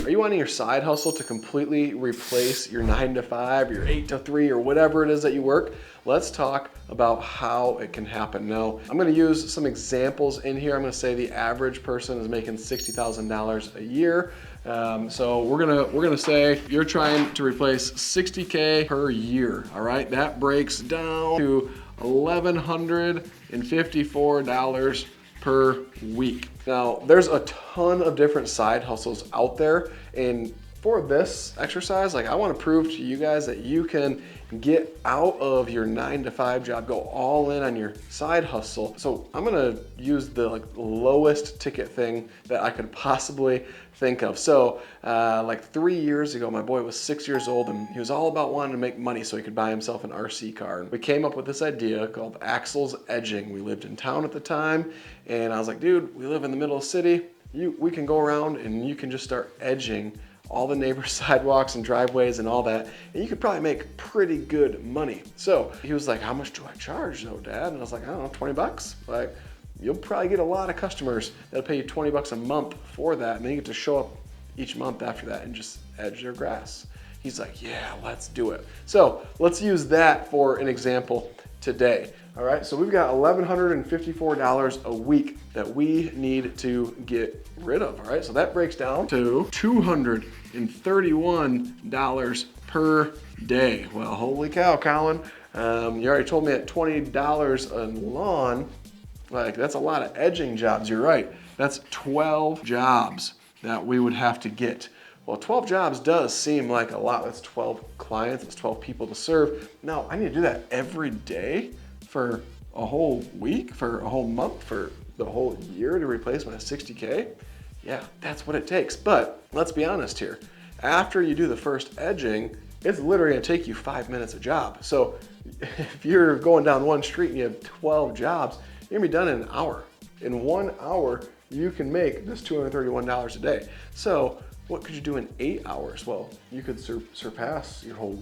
Are you wanting your side hustle to completely replace your 9 to 5, your 8 to 3, or whatever it is that you work? Let's talk about how it can happen. Now, I'm gonna use some examples in here. I'm gonna say the average person is making $60,000 a year. So we're gonna say you're trying to replace 60K per year, all right? That breaks down to $1,154 per week. Now, there's a ton of different side hustles out there, and for this exercise, like I want to prove to you guys that you can get out of your 9 to 5 job, go all in on your side hustle. So I'm gonna use the lowest ticket thing that I could possibly think of. So like 3 years ago, my boy was 6 years old and he was all about wanting to make money so he could buy himself an RC car. And we came up with this idea called Axel's Edging. We lived in town at the time, and I was like, dude, we live in the middle of the city. We can go around and you can just start edging all the neighbors' sidewalks and driveways and all that, and you could probably make pretty good money. So he was like, how much do I charge though, Dad? And I was like, I don't know, 20 bucks? Like, you'll probably get a lot of customers that'll pay you 20 bucks a month for that, and then you get to show up each month after that and just edge their grass. He's like, yeah, let's do it. So let's use that for an example today. All right, so we've got $1,154 a week that we need to get rid of. All right, so that breaks down to $231 per day. Well, holy cow, Colin. You already told me at $20 a lawn, like that's a lot of edging jobs. You're right. That's 12 jobs that we would have to get. Well, 12 jobs does seem like a lot. That's 12 clients, that's 12 people to serve. Now, I need to do that every day for a whole week, for a whole month, for the whole year to replace my 60K? Yeah, that's what it takes. But let's be honest here. After you do the first edging, it's literally gonna take you 5 minutes a job. So if you're going down one street and you have 12 jobs, you're gonna be done in an hour. In 1 hour, you can make this $231 a day. So what could you do in 8 hours? Well, you could surpass your whole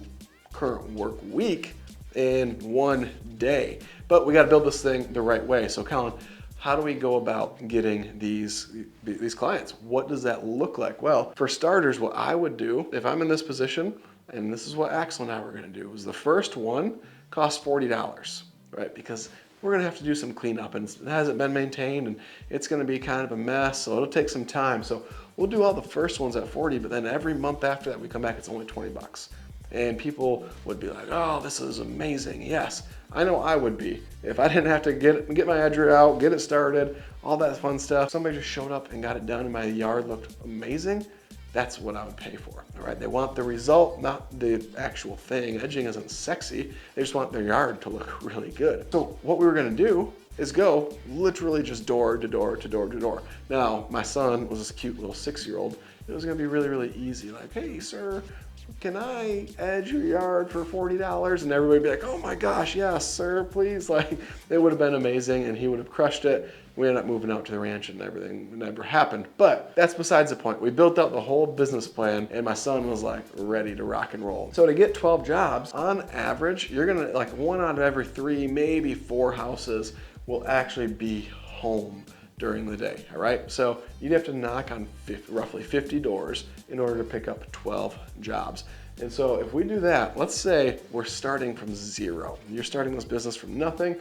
current work week in 1 day. But we got to build this thing the right way. So Colin, how do we go about getting these clients? What does that look like? Well, for starters, what I would do if I'm in this position, and this is what Axel and I were going to do, was the first one costs $40, right? Because we're going to have to do some cleanup, and it hasn't been maintained, and it's going to be kind of a mess, so it'll take some time. So we'll do all the first ones at 40, but then every month after that we come back, it's only 20 bucks. And people would be like, oh, this is amazing. Yes, I know I would be. If I didn't have to get my edger out, get it started, all that fun stuff, somebody just showed up and got it done and my yard looked amazing, that's what I would pay for, all right? They want the result, not the actual thing. Edging isn't sexy. They just want their yard to look really good. So what we were gonna do is go literally just door to door to door to door. Now, my son was this cute little 6-year-old. It was gonna be really, really easy. Like, hey, sir, can I edge your yard for $40? And everybody would be like, oh my gosh, yes, sir, please. Like, it would have been amazing and he would have crushed it. We ended up moving out to the ranch and everything never happened. But that's besides the point. We built out the whole business plan and my son was like ready to rock and roll. So to get 12 jobs, on average, you're gonna, like 1 out of every 3, maybe 4 houses will actually be home during the day, all right? So you'd have to knock on roughly 50 doors in order to pick up 12 jobs. And so if we do that, let's say we're starting from 0. You're starting this business from nothing.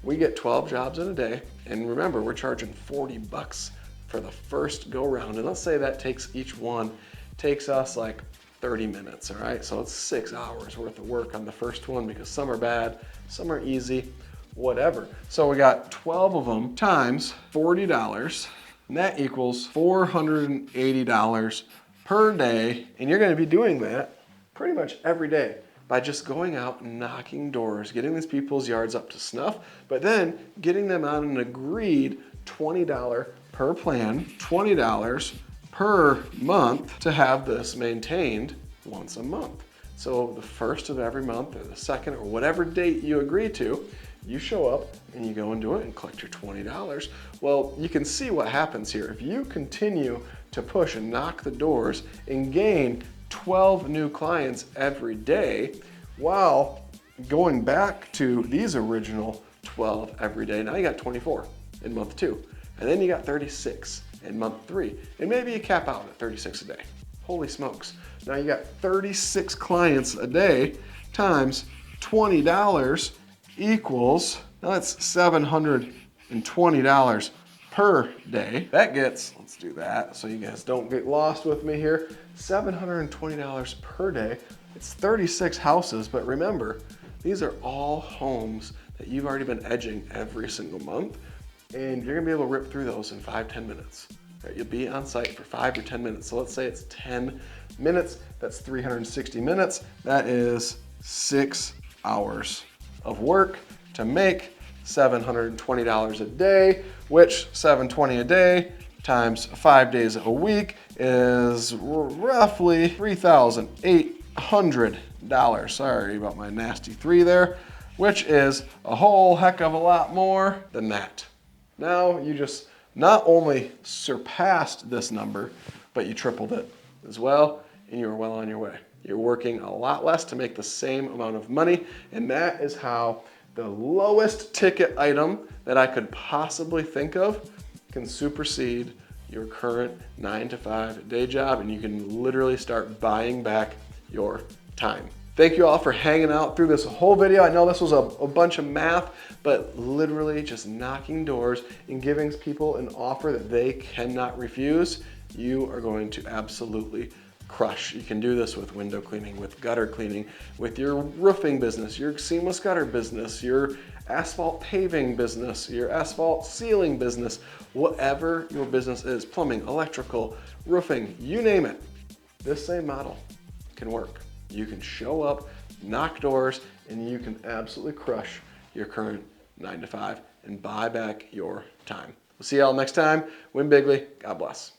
We get 12 jobs in a day. And remember, we're charging 40 bucks for the first go round. And let's say that each one takes us like 30 minutes, all right? So it's 6 hours worth of work on the first one because some are bad, some are easy, whatever. So we got 12 of them times $40, and that equals $480 per day. And you're gonna be doing that pretty much every day by just going out and knocking doors, getting these people's yards up to snuff, but then getting them on an agreed $20 per plan, $20 per month to have this maintained once a month. So the first of every month or the second or whatever date you agree to, you show up and you go and do it and collect your $20. Well, you can see what happens here. If you continue to push and knock the doors and gain 12 new clients every day, while going back to these original 12 every day, now you got 24 in month 2, and then you got 36 in month 3, and maybe you cap out at 36 a day. Holy smokes. Now you got 36 clients a day times $20 equals, now that's $720 per day. That gets, let's do that so you guys don't get lost with me here, $720 per day. It's 36 houses, but remember, these are all homes that you've already been edging every single month, and you're gonna be able to rip through those in 5-10 minutes. Right? You'll be on site for 5 or 10 minutes. So let's say it's 10 minutes, that's 360 minutes. That is 6 hours of work to make $720 a day, which $720 a day times 5 days a week is roughly $3,800. Sorry about my nasty 3 there, which is a whole heck of a lot more than that. Now you just not only surpassed this number, but you tripled it as well, and you are well on your way. You're working a lot less to make the same amount of money, and that is how the lowest ticket item that I could possibly think of can supersede your current 9-to-5 day job, and you can literally start buying back your time. Thank you all for hanging out through this whole video. I know this was a bunch of math, but literally just knocking doors and giving people an offer that they cannot refuse. You are going to absolutely crush. You can do this with window cleaning, with gutter cleaning, with your roofing business, your seamless gutter business, your asphalt paving business, your asphalt ceiling business, whatever your business is, plumbing, electrical, roofing, you name it. This same model can work. You can show up, knock doors, and you can absolutely crush your current 9-to-5 and buy back your time. We'll see y'all next time. Win bigly. God bless.